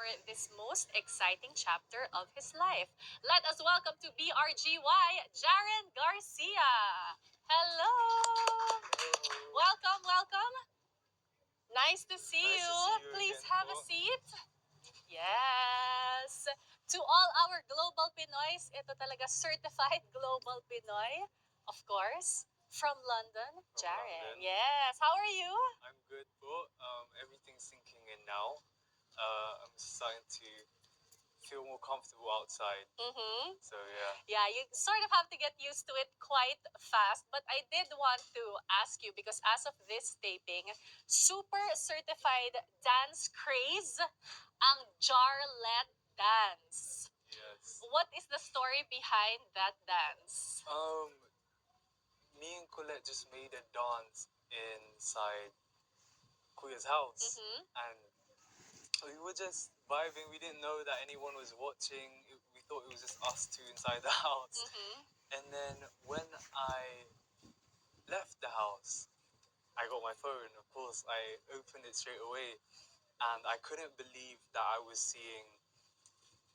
for this most exciting chapter of his life. Let us welcome to BRGY, Jarren Garcia. Hello! Welcome, welcome. Nice to see Nice you. to see you Please again have a po. seat. Yes. To all our global Pinoys, ito talaga certified global Pinoy. Of course, from London, From Jarren. London. Yes. How are you? I'm good po. Everything's sinking in now. I'm starting to feel more comfortable outside. Mm-hmm. So yeah. Yeah, you sort of have to get used to it quite fast. But I did want to ask you because as of this taping, super certified dance craze ang Jarlet dance. Yes. What is the story behind that dance? Me and Colette just made a dance inside Kuya's house, Mm-hmm. and we were just vibing. We didn't know that anyone was watching. We thought it was just us two inside the house. Mm-hmm. And then when I left the house, I got my phone. Of course, I opened it straight away, and I couldn't believe that I was seeing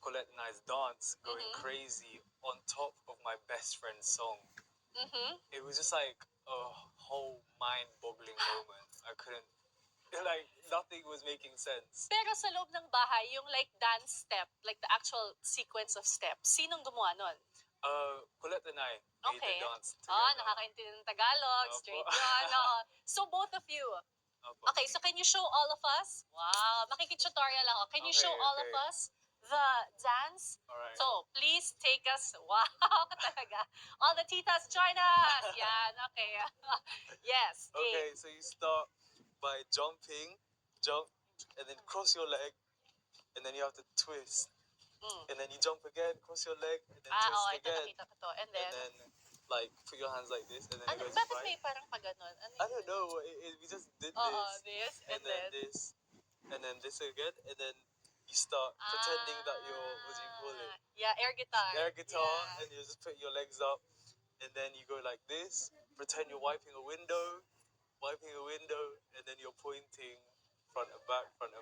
Colette and I's dance going Mhm. crazy on top of my best friend's song. Mm-hmm. It was just like a whole mind-boggling moment. I couldn't, like, nothing was making sense. Pero sa loob ng bahay, yung like dance step, like the actual sequence of steps, sinong gumawa nun? Colette and I made Okay. the dance together. Nakakaintindi ng Tagalog, Opo. straight yun. Oo. So both of you. Opo. Okay, so can you show all of us? Wow, makikitutorial ako. Can you Okay, show all of okay. us the dance? Alright. So, please take us. Wow, talaga. All the titas, join us! Yan, okay. Yes, game. Okay, so you start by jumping, jump, and then cross your leg, and then you have to twist. Mm. And then you jump again, cross your leg, and then twist Oo, ito again. nakita ko to. And And then, then, like, put your hands like this, and then ano, it goes bakit right. may parang pag ganun? Ano I yun? don't know. We just did Oo, this, this, and then this, and then this again, and then you start pretending that you're, what do you call it? Yeah, air guitar. Air guitar, Yeah. and you just put your legs up, and then you go like this, pretend you're wiping a window, and then you're pointing front and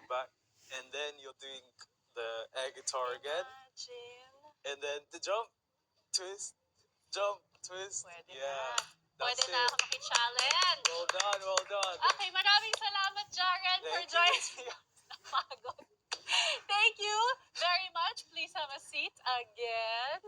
back, and then you're doing the air guitar again, Imagine. and then the jump, twist, jump, twist. Pwede Yeah, na. that's Pwede it. na ako maki-challenge. Well done, well done. Okay, maraming salamat, Jaren, for Thank joining. you. Napagod. Thank you very much. Please have a seat again.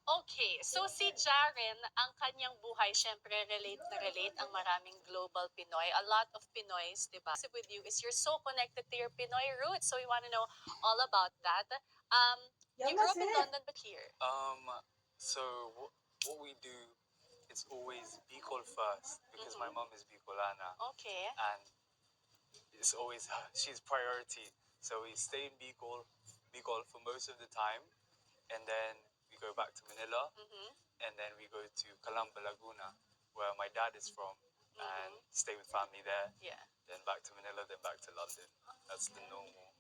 Okay, so si Jaren, ang kanyang buhay, syempre relate na relate ang maraming global Pinoy. A lot of Pinoys, di ba? With you is you're so connected to your Pinoy roots, so we want to know all about that. You grew up in London, but here. So what we do, it's always Bicol first because my mom is Bicolana, Okay. and it's always she's priority. So we stay in Bicol for most of the time, and then we go back to Manila, Mm-hmm. and then we go to Calamba, Laguna, where my dad is from, and stay with family there. Yeah. Then back to Manila, then back to London. That's the normal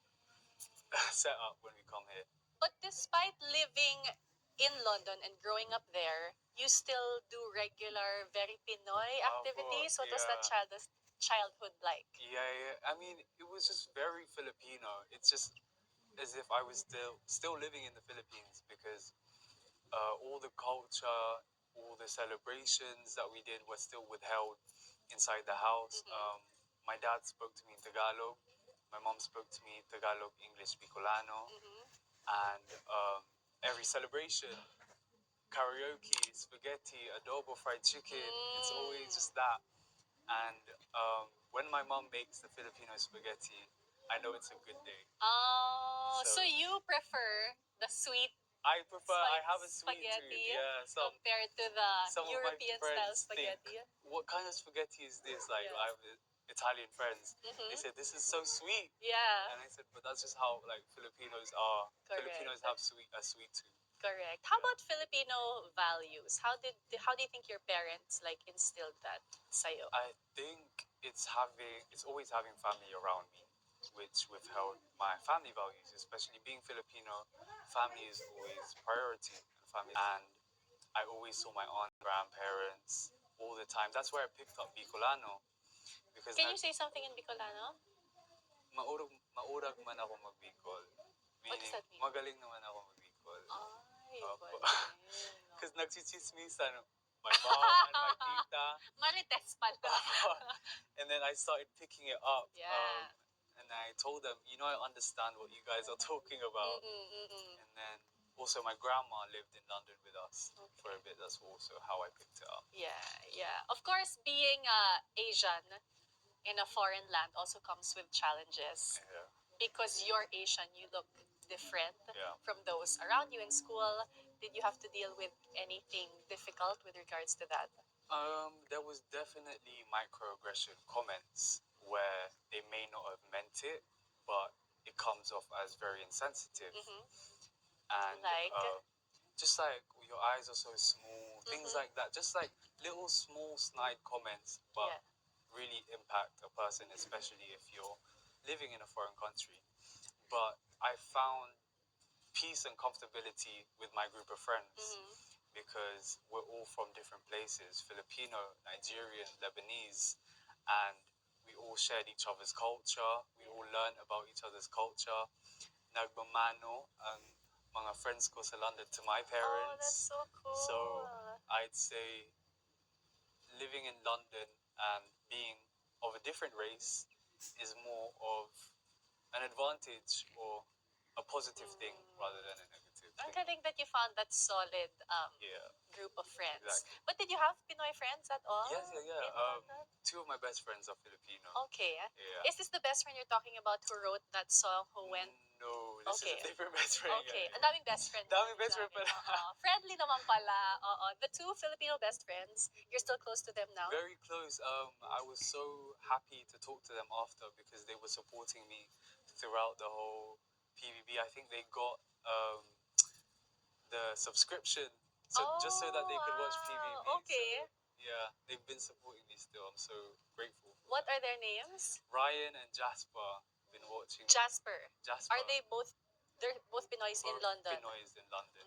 setup when we come here. But despite living in London and growing up there, you still do regular, very Pinoy activities. What was that yeah. childhood like? Yeah. I mean, it was just very Filipino. It's just as if I was still living in the Philippines because all the culture, all the celebrations that we did were still withheld inside the house. My dad spoke to me in Tagalog. My mom spoke to me in Tagalog, English, Bicolano, and every celebration, karaoke, spaghetti, adobo, fried chicken. It's always just that. And when my mom makes the Filipino spaghetti, I know it's a good day. Oh, so So- you prefer the sweet I have a sweet spaghetti tooth. Yeah, compared to the some of European my style friends spaghetti? think, what kind of spaghetti is this? Like, Yeah. I have Italian friends. Mhm. They said, this is so sweet. Yeah, And I said, but that's just how, like, Filipinos are. Correct. Filipinos have a sweet tooth. correct. How about Filipino values? How do you think your parents like instilled that sa'yo? I think it's always having family around me, which withheld my family values, especially being Filipino. Family is always priority, and I always saw my aunt, grandparents all the time. That's where I picked up Bicolano because Can you say something in Bicolano? maurag man ako mag-Bicol. magaling naman ako mag-Bicol. Ay, Opo. galing. Because nagsichismisan my mom and my tita. Marites pala. And then I started picking it up. Yeah. And I told them, I understand what you guys are talking about. And then also my grandma lived in London with us for a bit. That's also how I picked it up. Yeah, yeah. Of course, being Asian in a foreign land also comes with challenges. Yeah. Because you're Asian, you look different Yeah. from those around you in school. Did you have to deal with anything difficult with regards to that? There was definitely microaggression comments where they may not have meant it, but it comes off as very insensitive. And Like? just like your eyes are so small, things like that. Just like little small snide comments, but Yeah. really impact a person, especially if you're living in a foreign country. But I found peace and comfortability with my group of friends because we're all from different places, Filipino, Nigerian, Lebanese, and we all shared each other's culture. We all learned about each other's culture. Nagmamano ang mga friends ko sa London to my parents. Oh, that's so cool. So I'd say living in London and being of a different race is more of an advantage or a positive thing rather than a negative Ang thing. galing that you found that solid Yeah. group of friends. Exactly. But did you have Pinoy friends at all? Yes, in yeah. London? Two of my best friends are Filipino. Okay. Yeah. Is this the best friend you're talking about who wrote that song, who went? No, this is Okay. a different best friend. Okay. Yeah. Ang daming best friend. Daming mo, best friend Jared. pala. Oo. Friendly naman pala. Oo. The two Filipino best friends, you're still close to them now? Very close. I was so happy to talk to them after because they were supporting me throughout the whole PBB. I think they got the subscription just so that they could watch PBB. Okay. So, yeah, they've been supporting me still. I'm so grateful. What are their names? Ryan and Jasper been watching. Jasper. Jasper. Are they both? They're both Pinoys in London. Pinoys in London.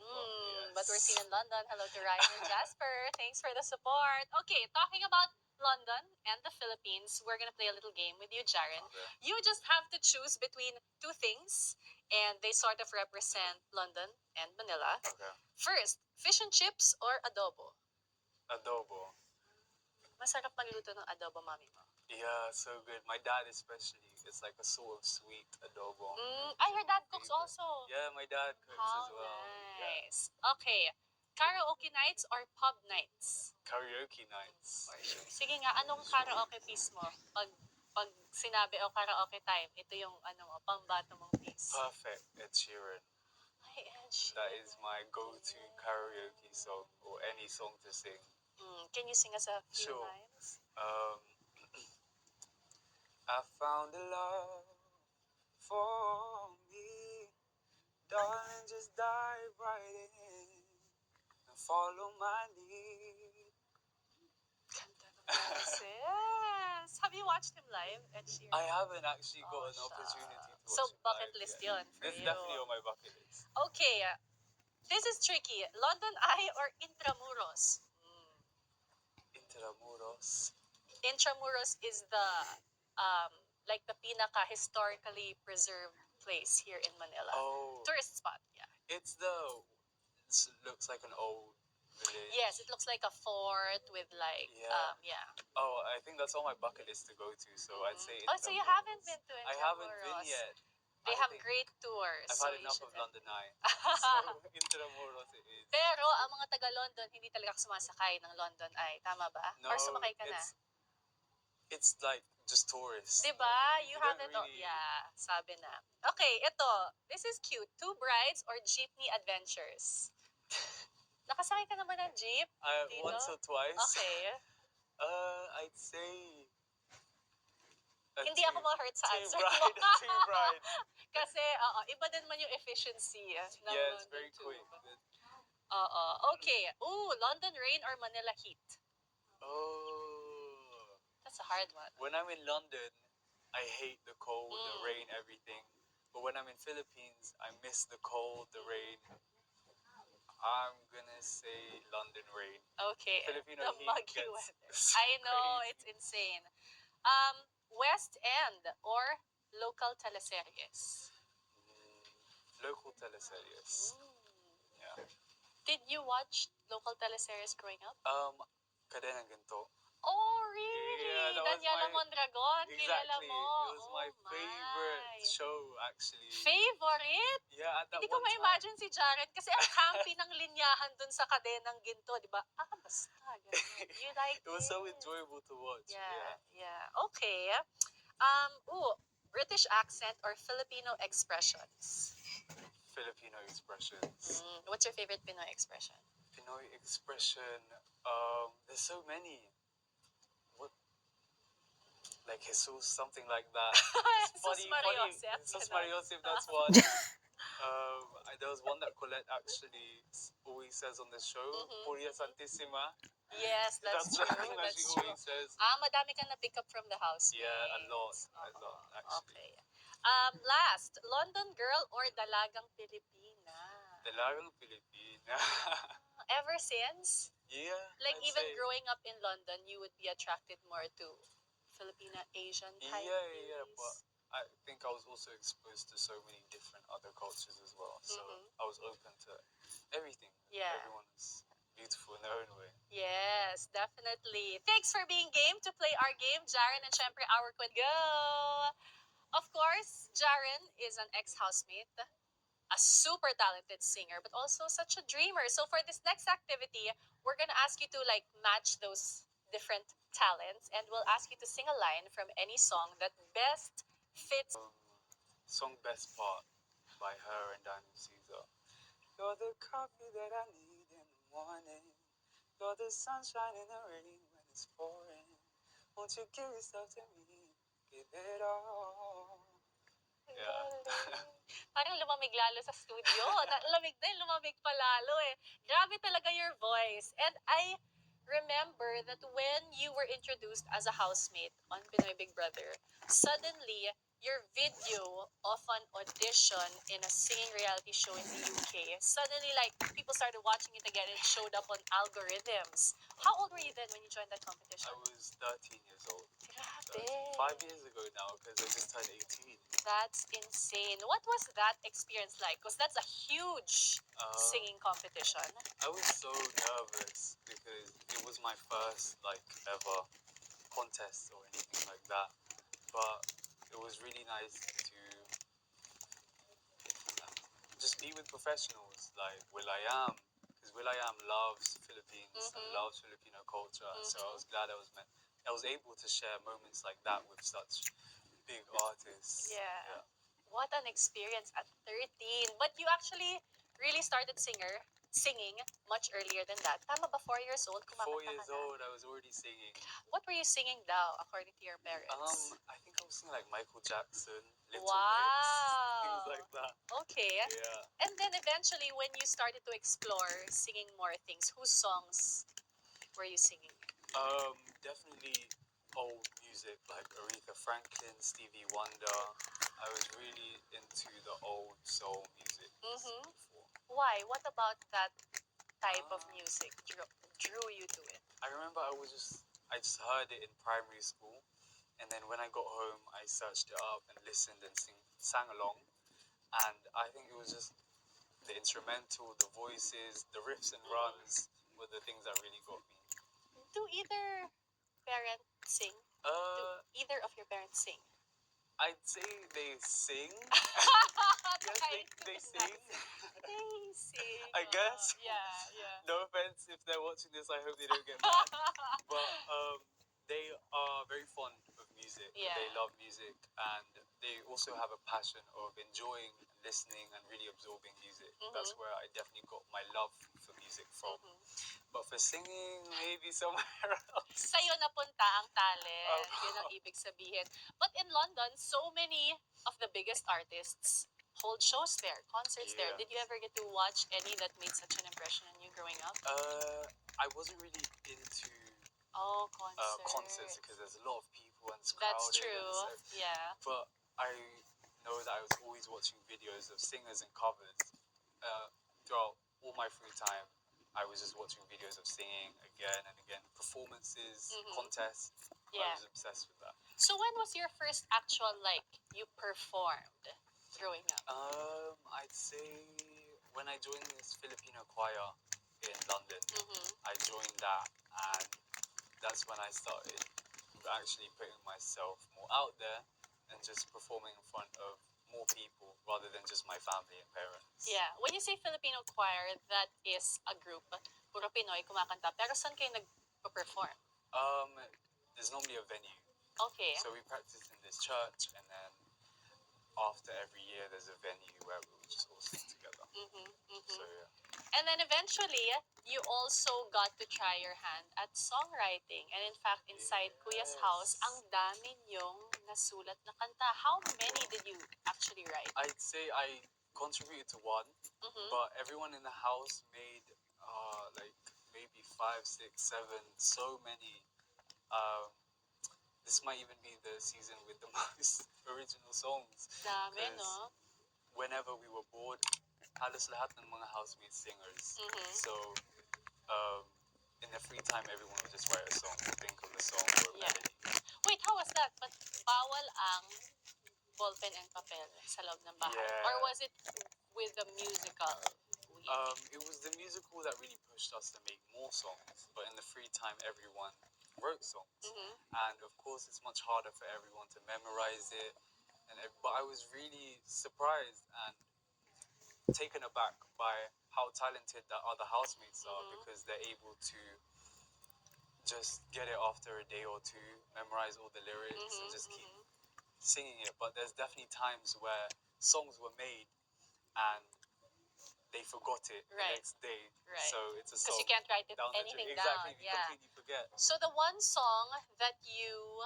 But we're seen in London. Hello to Ryan and Jasper. Thanks for the support. Okay, talking about London and the Philippines, we're gonna play a little game with you, Jarren. Okay. You just have to choose between two things, and they sort of represent London and Manila. Okay. First, fish and chips or adobo? Adobo. Masarap magluto ng adobo, mami mo. Yeah, so good. My dad especially. It's like a sort of sweet adobo. Your dad cooks also. Yeah, my dad cooks How as well. nice. Okay. Karaoke nights or pub nights? Karaoke nights. Sige nga, anong karaoke piece mo? Pag sinabi o karaoke time, ito yung pambato mong piece. Perfect. Ed Sheeran. Ay, Ed Sheeran. That is my go-to karaoke song or any song to sing. Can you sing us a few Sure. lines? I found a love for me. Darling, just dive right in and follow my lead. Ganda ng boses. Have you watched him live, Ed Sheeran? I haven't actually got Oh, an opportunity to watch So, it bucket live list yet. yun for It's you. definitely on my bucket list. Okay, this is tricky. London Eye or Intramuros? Intramuros. Intramuros is the like the pinaka historically preserved place here in Manila. Oh. Tourist spot, yeah. Looks like an old village. Yes, it looks like a fort with like Yeah. Oh, I think that's on my bucket list to go to. So I'd say. Oh, so you haven't been to I Intramuros? haven't been yet. They have great tours. I've so had you enough should of London Eye. So Intramuros it is. Pero ang mga taga-London, hindi talaga sumasakay ng London Eye. Tama ba? No, Or sumakay ka na? It's like just tourists. Diba? You They don't haven't... really- Yeah, sabi na. Okay, ito. This is cute. Two brides or jeepney adventures? Nakasakay ka naman ng jeep? Dito? Once or twice. Okay. I'd say. Hindi ako ma-hurt sa answer mo. Two brides. Kasi, iba din man yung efficiency ng Yeah, it's London very tube. quick. Okay. London rain or Manila heat? Oh. That's a hard one. When I'm in London, I hate the cold, the rain, everything. But when I'm in Philippines, I miss the cold, the rain. I'm gonna say London rain. Okay. Filipino The heat muggy gets weather. so I know, crazy. it's insane. West End or local teleseries? Local teleseries. Yeah. Did you watch local teleseries growing up? Cadena Ginto. Oh, really? Yeah, that was Daniela my- Mondragon, kilala Exactly. mo. It was Oh my favorite show, actually. Favorite? Yeah, at that Hindi ko one time. ma-imagine si Jarren kasi ang campy ng linyahan dun sa kadenang ginto, di ba? Basta, ganun. You like It was so it? enjoyable to watch. Yeah. Okay. British accent or Filipino expressions? Filipino expressions. What's your favorite Pinoy expression? Pinoy expression. There's so many. What? Like Jesus, something like that. It's Jesus Mariosep, Jesus ganun. Mariosep, that's one. There was one that Colette actually always says on the show. Puria Santissima. Yes, that's true. something that That's she true. always says. Madami kang na-pick up from the house. Yeah, a lot, actually. Okay. Last, London girl or dalagang Pilipina? Dalagang Pilipina. Ever since? Yeah. Like I'd even say. growing up in London, you would be attracted more to Filipina Asian type. Yeah, but I think I was also exposed to so many different other cultures as well. So I was open to everything. Yeah. Everyone's beautiful in their own way. Yes, definitely. Thanks for being game to play our game, Jaren, and syempre our go! Of course, Jaren is an ex-housemate, a super talented singer, but also such a dreamer. So for this next activity, we're gonna ask you to like match those different talents, and we'll ask you to sing a line from any song that best fits. Song Best Part by her and Daniel Caesar. You're the coffee that I need in the morning. You're the sunshine in the rain when it's pouring. Won't you give yourself to me? Give it all. Yeah. Parang lumamig lalo sa studio. Lamig din, lumamig pa lalo eh. Grabe talaga your voice. And I remember that when you were introduced as a housemate on Pinoy Big Brother, suddenly your video of an audition in a singing reality show in the UK, suddenly like people started watching it again. It showed up on algorithms. How old were you then when you joined that competition? I was 13 years old. Grabe. 5 years ago now because I just turned 18. That's insane. What was that experience like? Because that's a huge singing competition. I was so nervous because it was my first like ever contest or anything like that. But it was really nice to just be with professionals like Will I Am, because Will I Am loves Philippines and loves Filipino culture. So I was glad I was able to share moments like that with such big artists. Yeah. What an experience at 13. But you actually really started singing much earlier than that. Tama ba? 4 years old? 4 Kumakanta years ka na. old, I was already singing. What were you singing daw, according to your parents? I think I was singing like Michael Jackson, Little Wow. Mix, things like that. Okay. Yeah. And then eventually, when you started to explore singing more things, whose songs were you singing? Definitely old music like Aretha Franklin, Stevie Wonder. I was really into the old soul music before. Why? What about that type of music drew you to it? I remember I just heard it in primary school, and then when I got home, I searched it up and listened and sang along, and I think it was just the instrumental, the voices, the riffs and runs were the things that really got me. Do either parent sing? Do either of your parents sing? I'd say they sing. Yes, they sing. They sing. I guess. Yeah. No offense if they're watching this. I hope they don't get mad. But they are very fond of music. Yeah. They love music, and they also have a passion of enjoying listening and really absorbing music. That's where I definitely got my love for music from. But for singing, maybe somewhere else. Sa'yo napunta ang talent. Yun ang ibig sabihin. But in London, so many of the biggest artists hold shows there, concerts there. Did you ever get to watch any that made such an impression on you growing up? I wasn't really into concerts because there's a lot of people and it's crowded. That's true. Yeah. But I know that I was always watching videos of singers and covers. Throughout all my free time, I was just watching videos of singing again and again, performances, contests. I was obsessed with that. So when was your first actual you performed growing up? I'd say when I joined this Filipino choir in London, Mm-hmm. I joined that, and that's when I started actually putting myself more out there and just performing in front of more people rather than just my family and parents. Yeah. When you say Filipino choir, that is a group. Puro Pinoy kumakanta. Pero saan kayo nag-perform? There's normally a venue. Okay. So we practice in this church, and then after every year, there's a venue where we'll just all sing together. Mm-hmm. Mm-hmm. So yeah. And then eventually, you also got to try your hand at songwriting. And in fact, inside Kuya's house, Yes. ang dami niyong nasulat na kanta. How many did you actually write? I'd say I contributed to one, Mm-hmm. but everyone in the house made like maybe 5, 6, 7, so many. Um, this might even be the season with the most original songs. Dami, 'Cause no? whenever we were bored, halos lahat ng mga housemates singers. Mm-hmm. So um, in their free time, everyone would just write a song, think of a song or a Yeah. melody. Wait, how was that? But bawal ang ballpen and papel sa loob ng bahay? Yeah. Or was it with the musical? It was the musical that really pushed us to make more songs, but in the free time, everyone wrote songs. Mm-hmm. And of course, it's much harder for everyone to memorize it. But I was really surprised and taken aback by how talented the other housemates are, Mhm. because they're able to just get it after a day or two, memorize all the lyrics, and just keep singing it. But there's definitely times where songs were made and they forgot it the Right. next day. Right. So it's a Because song you can't write it, down the anything drain. down. Exactly, we Yeah. completely forget. So the one song that you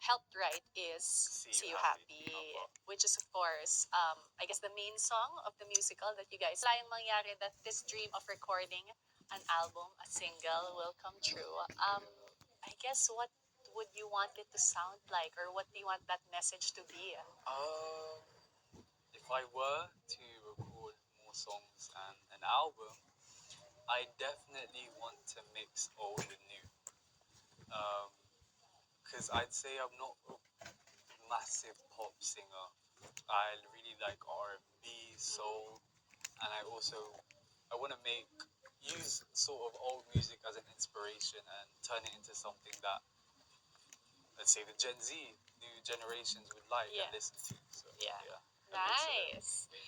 helped write is See You Happy, Happy. which is of course, I guess the main song of the musical that you guys like mangyari that this dream of recording an album, a single will come true. I guess what would you want it to sound like, or what do you want that message to be? If I were to record more songs and an album, I definitely want to mix old and new. Because I'd say I'm not a massive pop singer. I really like R&B, soul, and I want to use sort of old music as an inspiration and turn it into something that, let's say, the Gen Z, new generations would like Yeah. and listen to. So Yeah. yeah, a mix of them, Nice. maybe.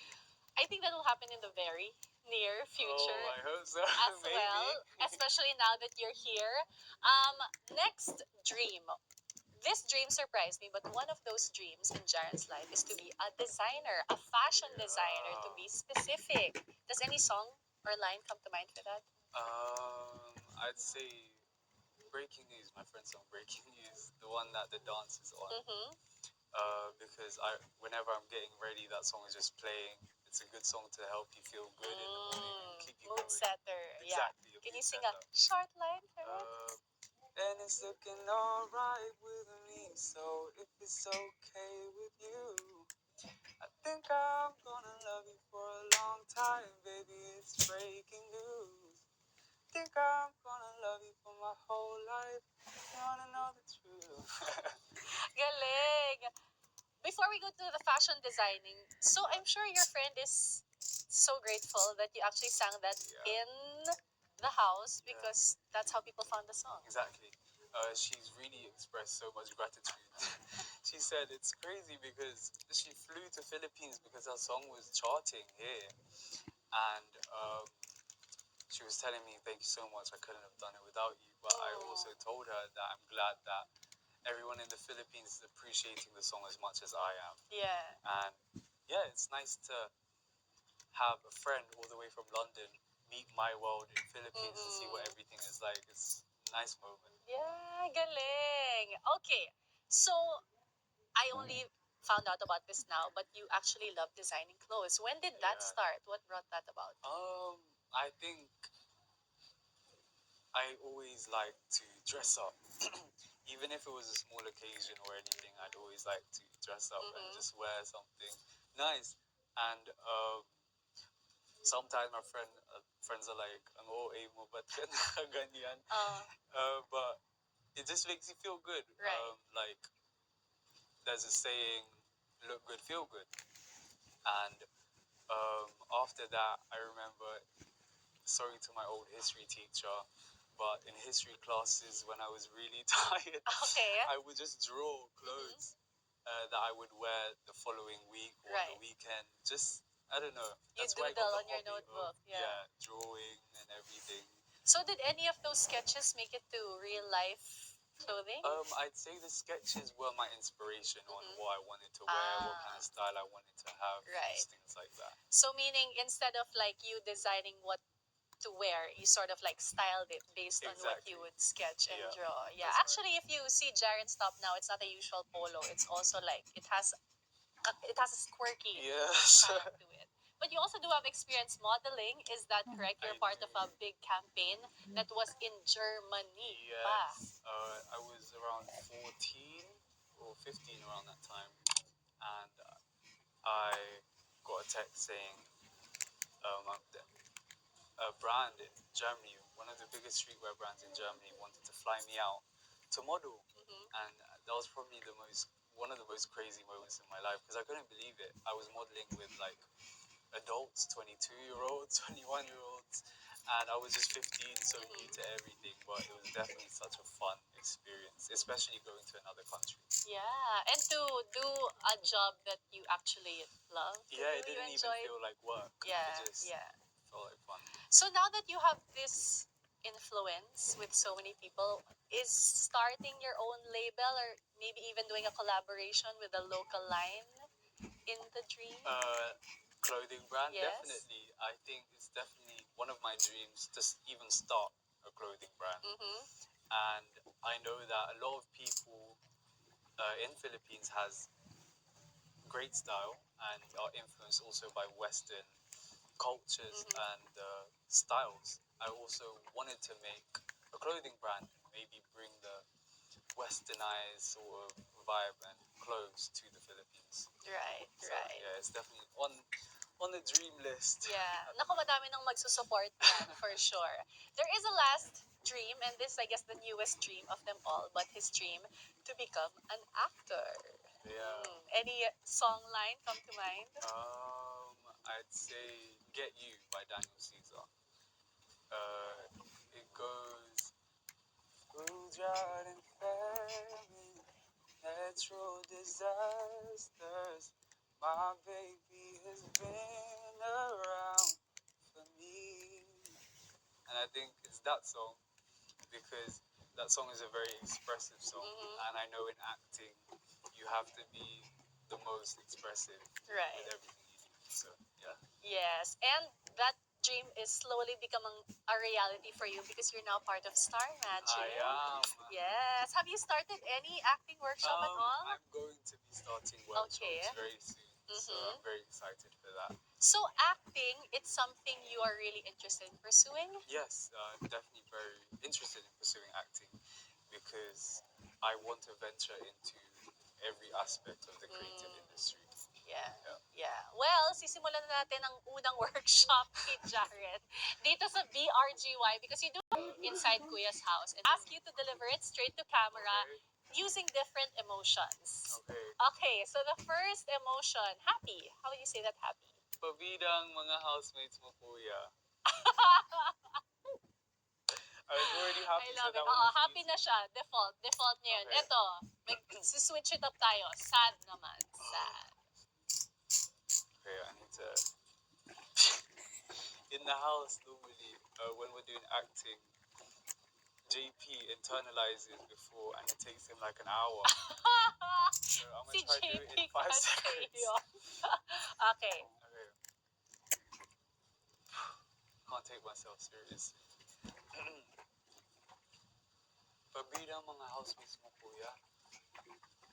I think that will happen in the very near future Oh, I hope so. as Maybe. well, especially now that you're here. Next dream. This dream surprised me, but one of those dreams in Jaren's life is to be a designer, a fashion designer, to be specific. Does any song or line come to mind for that? I'd say Breaking News, my friend's song Breaking News, the one that the dance is on. Mm-hmm. Because whenever I'm getting ready, that song is just playing. It's a good song to help you feel good in the morning and keep you Mood going. setter. Exactly. Yeah. A Can you mood sing a setter. short line for it? And it's looking alright with me, so if it's okay with you, I think I'm gonna love you for a long time, baby. It's breaking news. Think I'm gonna love you for my whole life. You wanna know the truth? Galing! Before we go to the fashion designing, so I'm sure your friend is so grateful that you actually sang that in the house, because that's how people found the song. Exactly. She's really expressed so much gratitude. She said it's crazy because she flew to Philippines because her song was charting here, and she was telling me, "Thank you so much. I couldn't have done it without you." But I also told her that I'm glad that everyone in the Philippines is appreciating the song as much as I am. Yeah. And yeah, it's nice to have a friend all the way from London meet my world in Philippines and see what everything is like. It's a nice moment. Yeah, galing. Okay, so I only found out about this now, but you actually love designing clothes. When did that Yeah. start? What brought that about? I think I always like to dress up. Even if it was a small occasion or anything, I'd always like to dress up and just wear something nice. And sometimes my friends are like, "Ang OA mo, ba't ka nakaganyan?" But it just makes you feel good. Right. Like there's a saying, "Look good, feel good." And after that, I remember, sorry to my old history teacher, but in history classes, when I was really tired, Okay. I would just draw clothes that I would wear the following week or on the Right. weekend. Just, I don't know. You That's where I got doodle the on your hobby notebook, of, yeah. drawing and everything. So did any of those sketches make it to real life clothing? I'd say the sketches were my inspiration on Mhm. what I wanted to wear, what kind Ah. of style I wanted to have, Right. just things like that. So meaning instead of like you designing what to wear, you sort of like styled it based on what you Exactly. would sketch and Yeah, draw. Yeah, that's right. actually, if you see Jarren's top now, it's not a usual polo. It's also like it has a quirky Yes. style to it. But you also do have experience modeling. Is that correct? You're I part of a do. big campaign that was in Germany. Yes. I was around 14 or 15 around that time, and I got a text saying a brand in Germany, one of the biggest streetwear brands in Germany, wanted to fly me out to model, and that was probably one of the most crazy moments in my life because I couldn't believe it. I was modeling with like adults, 22-year-olds, 21-year-olds, and I was just 15, so new to everything. But it was definitely such a fun experience, especially going to another country. Yeah, and to do a job that you actually love. Yeah, it You didn't even enjoyed. feel like work. Yeah, It just yeah. felt like fun. So now that you have this influence with so many people, is starting your own label or maybe even doing a collaboration with a local line in the dream? Clothing brand, Yes. definitely. I think it's definitely one of my dreams to even start a clothing brand. Mm-hmm. And I know that a lot of people in Philippines has great style and are influenced also by Western cultures and styles. I also wanted to make a clothing brand and maybe bring the westernized sort of vibe and clothes to the Philippines. Right, So right. yeah, it's definitely on the dream list. Yeah. Naku, madami nang magsusupport yan, for sure. There is a last dream, and this, I guess, the newest dream of them all, but his dream to become an actor. Yeah. Any song line come to mind? I'd say "Get You" by Daniel Caesar. It goes through drought and famine, natural disasters. My baby has been around for me, and I think it's that song because that song is a very expressive song, and I know in acting you have to be the most expressive Right. with everything you do. So yeah. Yes, and that dream is slowly becoming a reality for you because you're now part of Star Magic. I am. Yes. Have you started any acting workshop at all? I'm going to be starting workshops Okay. very soon, so I'm very excited for that. So acting, it's something you are really interested in pursuing? Yes, definitely very interested in pursuing acting because I want to venture into every aspect of the creative industry. Yeah. Yeah. Yeah. Well, sisimulan na natin ang unang workshop ni Jared dito sa BRGY because you do inside Kuya's house and ask you to deliver it straight to camera using different emotions. Okay. Okay, so the first emotion, happy. How would you say that happy? Pabidang mga housemates mo, kuya. I was already happy, I so love that it. one was Happy easy. na siya. Default niya yun. Okay. Ito, switch it up tayo. Sad naman. Sad. Okay, I need to. In the house, normally, when we're doing acting, JP internalizes before, and it takes him like an hour. So I'm Si gonna try to do it in JP 5 kasi seconds. yun. Okay. Okay. Can't take myself serious. Pabida mga housemates mo, kuya.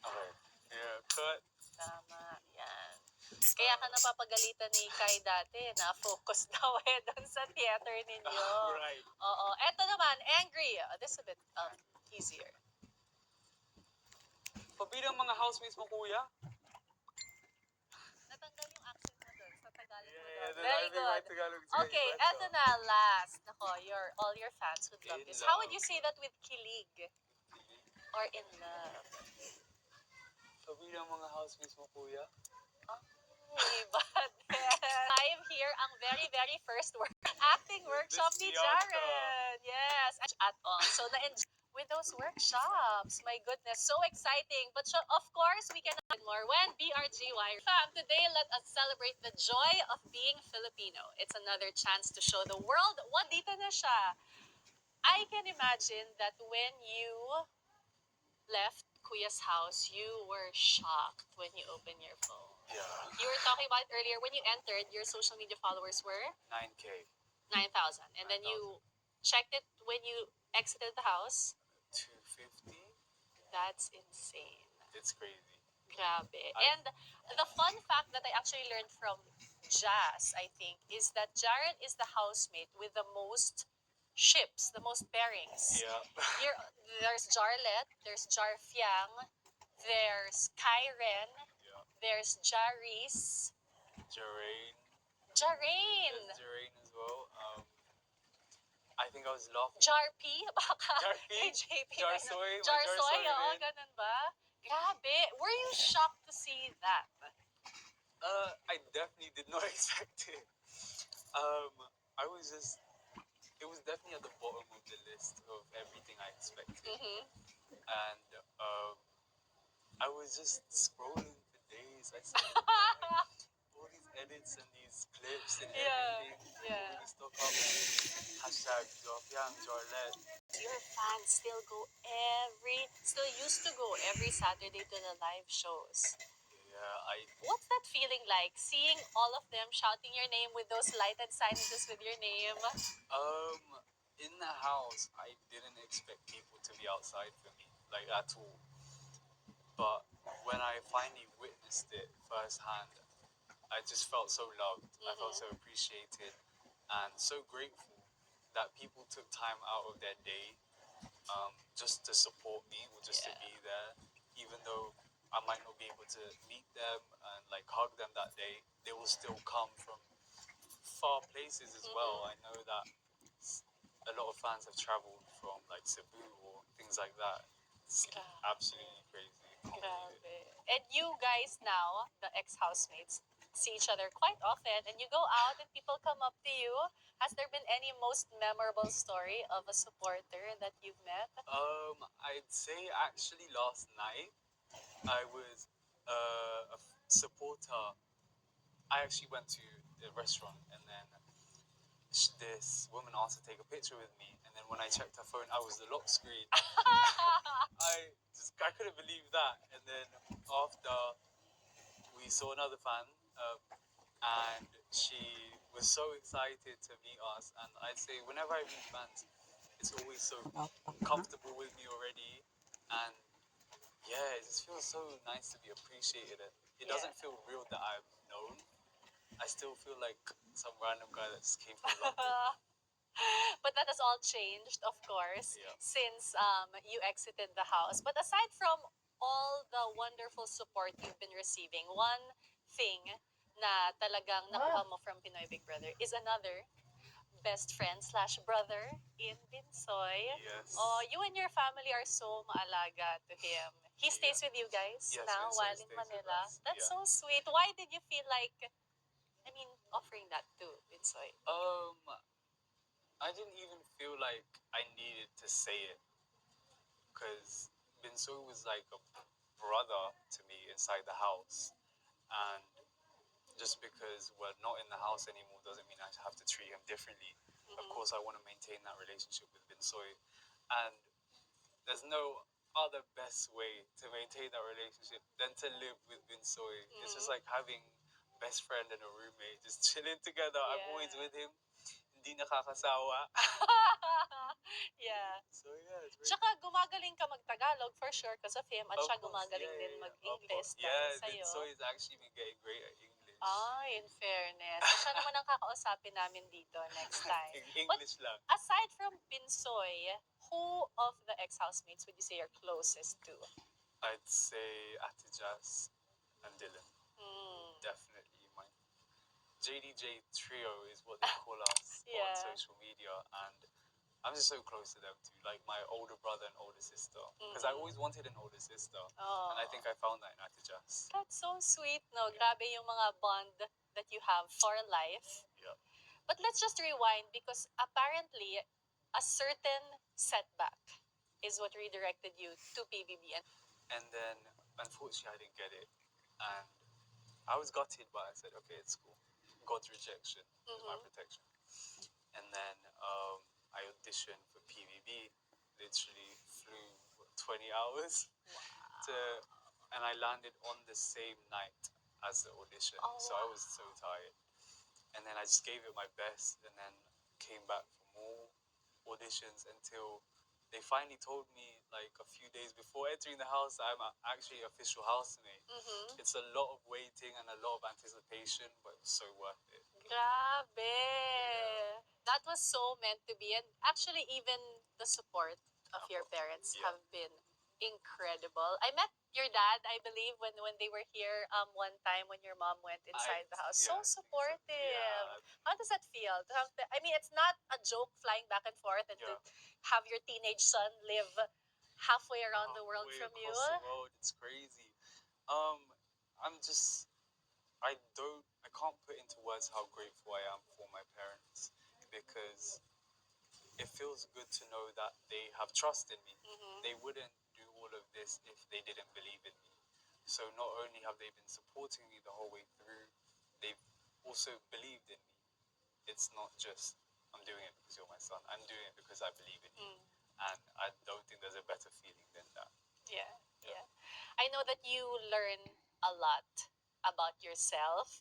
Okay. Yeah, cut. Tama. Yan. Kaya ka napapagalitan ni Kai dati na focus daw doon sa theater ninyo. Right. Oo. Eto naman, angry. This is a bit easier. Pabida mga housemates mo, kuya. Natanggal yung accent mo doon sa Tagalog mo Yeah, doon. then Very I think my good. Tagalog is Okay, getting better. eto na, last. Nako, all your fans would love In this. How would love. you say that with kilig? Or in love? Pabida mga housemates mo, kuya. Ay, but then, I am here ang very, very first acting With workshop this ni Bianca. Jarren. Yes, at all. So na-enjoy with those workshops. My goodness, so exciting. But of course, we cannot do more when BRGY. Fam, today let us celebrate the joy of being Filipino. It's another chance to show the world what dito na siya. I can imagine that when you left Kuya's house, you were shocked when you opened your phone. Yeah. You were talking about earlier when you entered, your social media followers were 9K. 9,000. And then you checked it when you exited the house. 250. That's insane. It's crazy. Grabe. And the fun fact that I actually learned from Jazz, I think, is that Jarren is the housemate with the most ships, the most pairings. Yeah. There's Jarlet, there's Jarfiang, there's Kyren, Yeah. there's Jaris, Jarren. Jarain, There's Jarren as well. I think I was laughing. Jarp, baka Jarpi? kay JP. Jarsoy? May Jarsoy, oo, rin. ganun ba? Grabe. Were you shocked to see that? I definitely did not expect it. I was just, it was definitely at the bottom of the list of everything I expected. Mm-hmm. And I was just scrolling for days. I saw all these edits and these clips and everything. Yeah. All these stock up and hashtag Jofiang, Jorlet. Your fans still used to go every Saturday to the live shows. Yeah, What's that feeling like, seeing all of them shouting your name with those lighted signages with your name? in the house, I didn't expect people to be outside for me, like at all. But when I finally witnessed it firsthand, I just felt so loved. I felt so appreciated and so grateful that people took time out of their day just to support me or just to Yeah. be there, even though I might not be able to meet them and like hug them that day. They will still come from far places as well. I know that a lot of fans have traveled from like Cebu or things like that. It's absolutely crazy. Can't believe it. Grabe. And you guys now, the ex-housemates, see each other quite often and you go out and people come up to you. Has there been any most memorable story of a supporter that you've met? I'd say actually last night I was a supporter. I actually went to the restaurant and then this woman asked to take a picture with me, and then when I checked her phone, I was the lock screen. I couldn't believe that. And then after we saw another fan, and she was so excited to meet us. And I'd say whenever I meet fans, it's always so comfortable with me already, and yeah, it just feels so nice to be appreciated. It doesn't feel real that I'm known. I still feel like some random guy that just came from London. But that has all changed, of course, Yeah. since you exited the house. But aside from all the wonderful support you've been receiving, one thing na talagang nakuha mo from Pinoy Big Brother is another best friend slash brother in Binsoy. Yes. Oh, you and your family are so maalaga to him. He stays with you guys Yes, now Binsoy while in stays with Manila. us. That's Yeah. so sweet. Why did you feel like, offering that to Binsoy? I didn't even feel like I needed to say it because Binsoy was like a brother to me inside the house, and just because we're not in the house anymore doesn't mean I have to treat him differently. Of course, I want to maintain that relationship with Binsoy, and there's no other best way to maintain that relationship than to live with Binsoy. It's just like having best friend and a roommate, just chilling together. I'm always with him. Hindi nakakasawa. Yeah. So yeah, it's very... Tsaka gumagaling ka mag-Tagalog for sure because of him at Of siya course, gumagaling din mag-English dahil sa'yo. Binsoy is actually been getting great at English. In fairness. So, siya naman ang kakausapin namin dito next time. English lang. Aside from Binsoy, who of the ex-housemates would you say you're closest to? I'd say Ate Jazz and Dylan. Definitely. My JDJ trio is what they call us on social media, and I'm just so close to them too, like my older brother and older sister. Because I always wanted an older sister, and I think I found that in Atijas. That's so sweet, no? Yeah. Grabe yung mga bond that you have for life. Yeah. But let's just rewind because apparently a certain setback is what redirected you to PBB. And then, unfortunately, I didn't get it, and I was gutted, but I said, okay, it's cool. God's rejection is my protection. And then I auditioned for PBB. Literally flew 20 hours to, and I landed on the same night as the audition. Oh, so I was so tired. And then I just gave it my best, and then came back for more auditions until they finally told me, like a few days before entering the house, I'm actually official housemate. It's a lot of waiting and a lot of anticipation, but it was so worth it. Grabe. That was so meant to be. And actually, even the support of your parents Yeah. have been incredible. I met your dad, I believe, when they were here one time when your mom went inside the house. So I think so. supportive. Yeah. How does that feel? To have I mean, it's not a joke flying back and forth and to Yeah. have your teenage son live halfway around the world Halfway from you. across the world, it's crazy. I'm just, I can't put into words how grateful I am for my parents, because it feels good to know that they have trust in me. They wouldn't do all of this if they didn't believe in me. So not only have they been supporting me the whole way through, they've also believed in me. It's not just, I'm doing it because you're my son. I'm doing it because I believe in you. And I don't think there's a better feeling than that. Yeah, yeah. I know that you learn a lot about yourself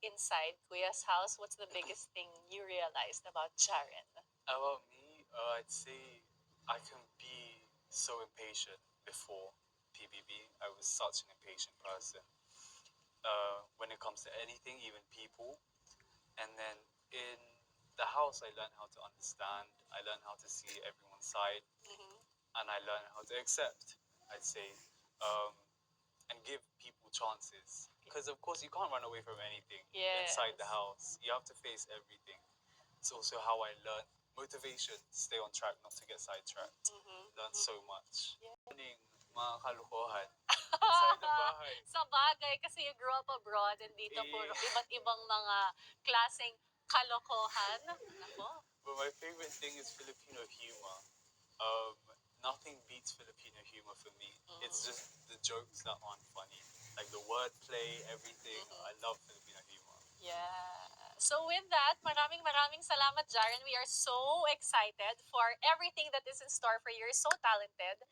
inside Kuya's house. What's the biggest thing you realized about Jaren? About me, I'd say I can be so impatient before PBB. I was such an impatient person when it comes to anything, even people. And then in the house, I learned how to understand. I learned how to see everyone's side, and I learned how to accept, I'd say, and give people chances. Because of course you can't run away from anything inside the house. You have to face everything. It's also how I learned motivation, stay on track, not to get sidetracked. Learned so much. Learning mga kalukuhan inside the bahay. Sa bagay, kasi you grew up abroad and dito puro iba't ibang mga klaseng kalokohan. Nako. But my favorite thing is Filipino humor. Nothing beats Filipino humor for me. It's just the jokes that aren't funny. Like the wordplay, everything. I love Filipino humor. Yeah. So with that, maraming salamat, Jaren. We are so excited for everything that is in store for you. You're so talented.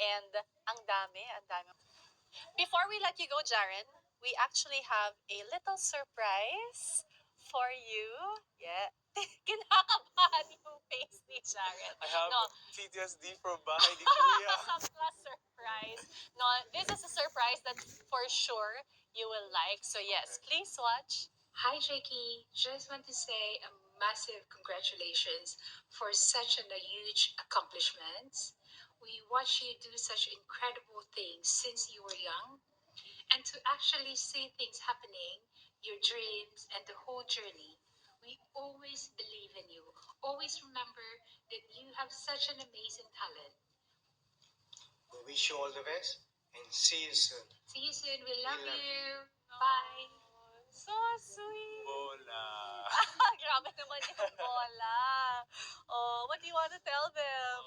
And ang dami, ang dami. Before we let you go, Jaren, we actually have a little surprise for you. Yeah. Kinakabahan yung face ni Jaren. I have No, PTSD from bahay ni Kuya. Sakla surprise. No, this is a surprise that for sure you will like. So yes, please watch. Hi, Jakey. Just want to say a massive congratulations for such a huge accomplishment. We watched you do such incredible things since you were young, and to actually see things happening, your dreams, and the whole journey. We always believe in you. Always remember that you have such an amazing talent. We wish you all the best and see you soon. See you soon. We love love you. Bye. So sweet. Bola. Grabe naman yung bola. Oh, what do you want to tell them?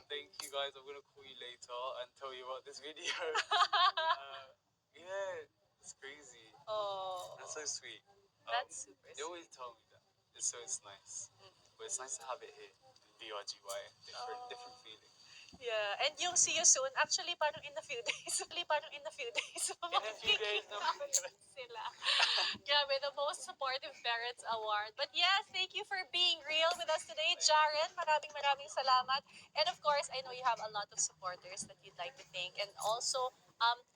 Thank you guys. I'm gonna call you later and tell you about this video. Yeah, it's crazy. Oh, That's so sweet. that's super They always sweet. tell me that. It's nice. But it's nice to have it here. BRGY. Different feeling. Yeah, and yung see you soon, actually parang in a few days. Parang in a few days. In a few days naman yun. Sila. Grabe, the most supportive parents award. But yes, thank you for being real with us today, Jaren. Maraming salamat. And of course, I know you have a lot of supporters that you'd like to thank. And also,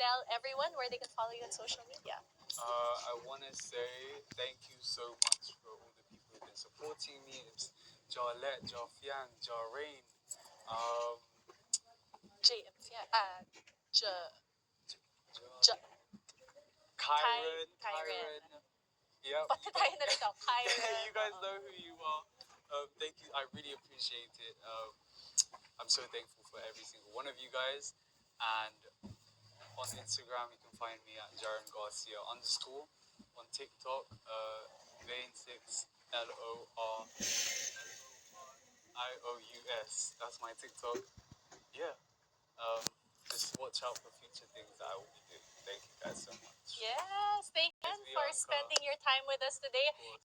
tell everyone where they can follow you on social media. I want to say thank you so much for all the people who've been supporting me. It's Jarlet, Jarfian, Jarrain, JMs, yeah. Kyron. Kyron. Yep. Pati tayo na rin daw, Kyron. You guys know who you are. Thank you. I really appreciate it. I'm so thankful for every single one of you guys. And on Instagram, you can find me at Jarren Garcia underscore. On TikTok, Vein6 LORIous. That's my TikTok. Yeah. Um, just watch out for future things that I will be doing. Thank you guys so much. Yes, thank you Yes, for Bianca. spending your time with us today. Of course.